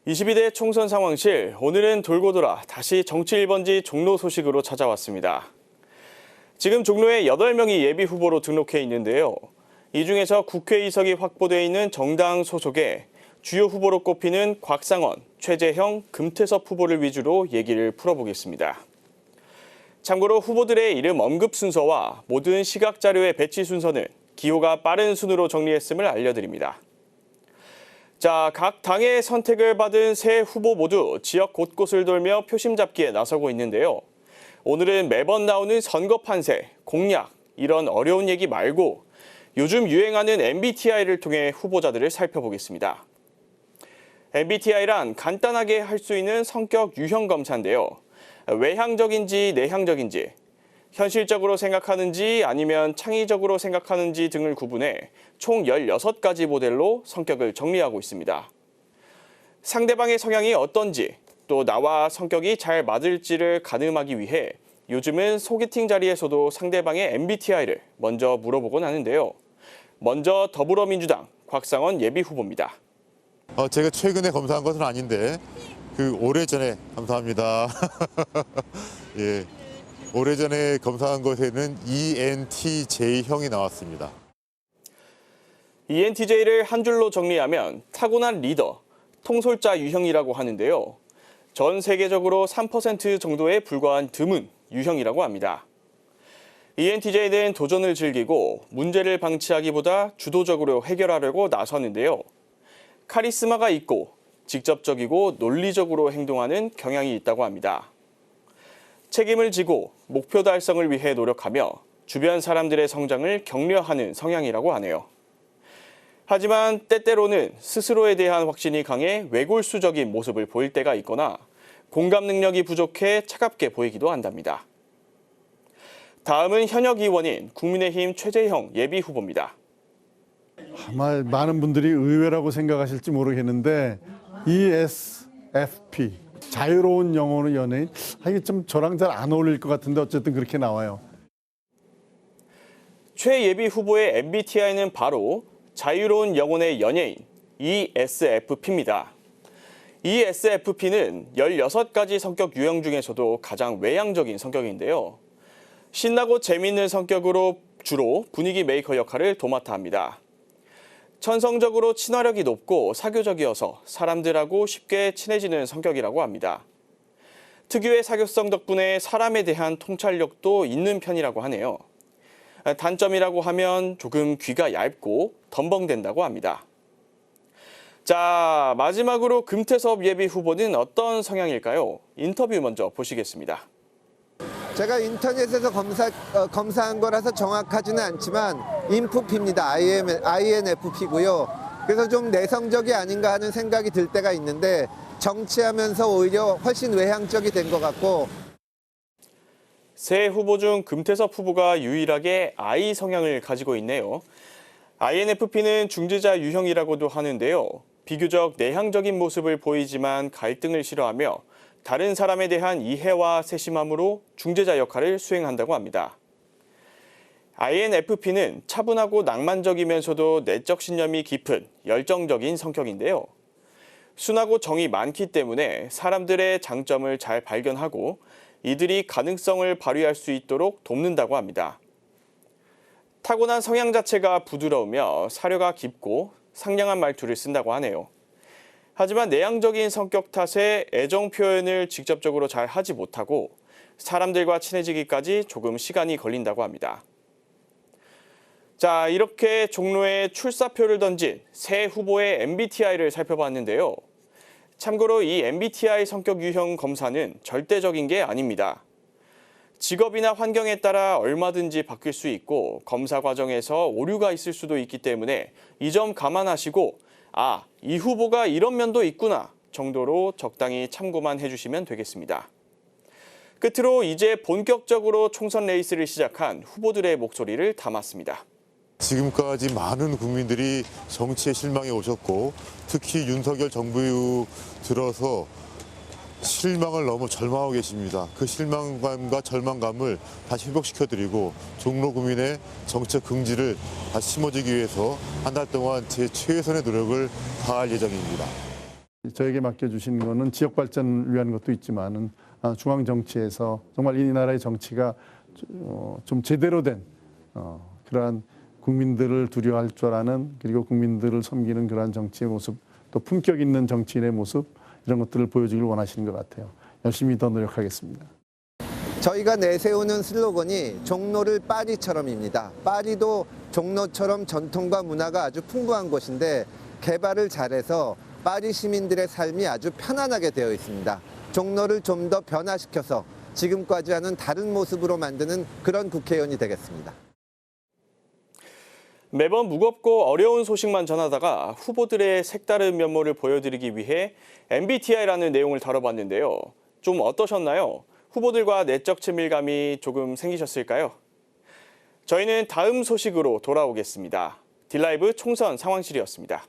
22대 총선 상황실, 오늘은 돌고 돌아 다시 정치 1번지 종로 소식으로 찾아왔습니다. 지금 종로에 8명이 예비 후보로 등록해 있는데요. 이 중에서 국회의석이 확보돼 있는 정당 소속의 주요 후보로 꼽히는 곽상원, 최재형, 금태섭 후보를 위주로 얘기를 풀어보겠습니다. 참고로 후보들의 이름 언급 순서와 모든 시각 자료의 배치 순서는 기호가 빠른 순으로 정리했음을 알려드립니다. 자, 각 당의 선택을 받은 세 후보 모두 지역 곳곳을 돌며 표심 잡기에 나서고 있는데요. 오늘은 매번 나오는 선거 판세, 공약, 이런 어려운 얘기 말고 요즘 유행하는 MBTI를 통해 후보자들을 살펴보겠습니다. MBTI란 간단하게 할 수 있는 성격 유형 검사인데요. 외향적인지 내향적인지, 현실적으로 생각하는지 아니면 창의적으로 생각하는지 등을 구분해 총 16가지 모델로 성격을 정리하고 있습니다. 상대방의 성향이 어떤지, 또 나와 성격이 잘 맞을지를 가늠하기 위해 요즘은 소개팅 자리에서도 상대방의 MBTI를 먼저 물어보곤 하는데요. 먼저 더불어민주당 곽상원 예비 후보입니다. 제가 최근에 검사한 것은 아닌데 오래전에 감사합니다. 예. 오래전에 검사한 것에는 ENTJ형이 나왔습니다. ENTJ를 한 줄로 정리하면 타고난 리더, 통솔자 유형이라고 하는데요. 전 세계적으로 3% 정도에 불과한 드문 유형이라고 합니다. ENTJ는 도전을 즐기고 문제를 방치하기보다 주도적으로 해결하려고 나서는데요. 카리스마가 있고 직접적이고 논리적으로 행동하는 경향이 있다고 합니다. 책임을 지고 목표 달성을 위해 노력하며 주변 사람들의 성장을 격려하는 성향이라고 하네요. 하지만 때때로는 스스로에 대한 확신이 강해 외골수적인 모습을 보일 때가 있거나 공감 능력이 부족해 차갑게 보이기도 한답니다. 다음은 현역 의원인 국민의힘 최재형 예비 후보입니다. 아마 많은 분들이 의외라고 생각하실지 모르겠는데 ESFP, 자유로운 영혼의 연예인, 이게 좀 저랑 잘 안 어울릴 것 같은데 어쨌든 그렇게 나와요. 최 예비 후보의 MBTI는 바로 자유로운 영혼의 연예인 ESFP입니다. ESFP는 16가지 성격 유형 중에서도 가장 외향적인 성격인데요. 신나고 재미있는 성격으로 주로 분위기 메이커 역할을 도맡아 합니다. 천성적으로 친화력이 높고 사교적이어서 사람들하고 쉽게 친해지는 성격이라고 합니다. 특유의 사교성 덕분에 사람에 대한 통찰력도 있는 편이라고 하네요. 단점이라고 하면 조금 귀가 얇고 덤벙댄다고 합니다. 자, 마지막으로 금태섭 예비 후보는 어떤 성향일까요? 인터뷰 먼저 보시겠습니다. 제가 인터넷에서 검사한 거라서 정확하지는 않지만 인프피입니다. INFP고요. 그래서 좀 내성적이 아닌가 하는 생각이 들 때가 있는데 정치하면서 오히려 훨씬 외향적이 된 것 같고. 세 후보 중 금태섭 후보가 유일하게 I 성향을 가지고 있네요. INFP는 중재자 유형이라고도 하는데요. 비교적 내향적인 모습을 보이지만 갈등을 싫어하며 다른 사람에 대한 이해와 세심함으로 중재자 역할을 수행한다고 합니다. INFP는 차분하고 낭만적이면서도 내적 신념이 깊은 열정적인 성격인데요. 순하고 정이 많기 때문에 사람들의 장점을 잘 발견하고 이들이 가능성을 발휘할 수 있도록 돕는다고 합니다. 타고난 성향 자체가 부드러우며 사려가 깊고 상냥한 말투를 쓴다고 하네요. 하지만 내향적인 성격 탓에 애정 표현을 직접적으로 잘 하지 못하고 사람들과 친해지기까지 조금 시간이 걸린다고 합니다. 자, 이렇게 종로에 출사표를 던진 세 후보의 MBTI를 살펴봤는데요. 참고로 이 MBTI 성격 유형 검사는 절대적인 게 아닙니다. 직업이나 환경에 따라 얼마든지 바뀔 수 있고 검사 과정에서 오류가 있을 수도 있기 때문에 이 점 감안하시고 이 후보가 이런 면도 있구나 정도로 적당히 참고만 해주시면 되겠습니다. 끝으로 이제 본격적으로 총선 레이스를 시작한 후보들의 목소리를 담았습니다. 지금까지 많은 국민들이 정치에 실망해 오셨고 특히 윤석열 정부 이후 들어서 실망을 너무 절망하고 계십니다. 그 실망감과 절망감을 다시 회복시켜드리고 종로 구민의 정책 긍지를 다시 심어주기 위해서 한 달 동안 제 최선의 노력을 다할 예정입니다. 저에게 맡겨주신 거는 지역 발전을 위한 것도 있지만은 중앙 정치에서 정말 이 나라의 정치가 좀 제대로 된 그러한 국민들을 두려워할 줄 아는 그리고 국민들을 섬기는 그러한 정치의 모습 또 품격 있는 정치인의 모습 이런 것들을 보여주길 원하시는 것 같아요. 열심히 더 노력하겠습니다. 저희가 내세우는 슬로건이 종로를 파리처럼입니다. 파리도 종로처럼 전통과 문화가 아주 풍부한 곳인데 개발을 잘해서 파리 시민들의 삶이 아주 편안하게 되어 있습니다. 종로를 좀 더 변화시켜서 지금까지와는 다른 모습으로 만드는 그런 국회의원이 되겠습니다. 매번 무겁고 어려운 소식만 전하다가 후보들의 색다른 면모를 보여드리기 위해 MBTI라는 내용을 다뤄봤는데요. 좀 어떠셨나요? 후보들과 내적 친밀감이 조금 생기셨을까요? 저희는 다음 소식으로 돌아오겠습니다. 딜라이브 총선 상황실이었습니다.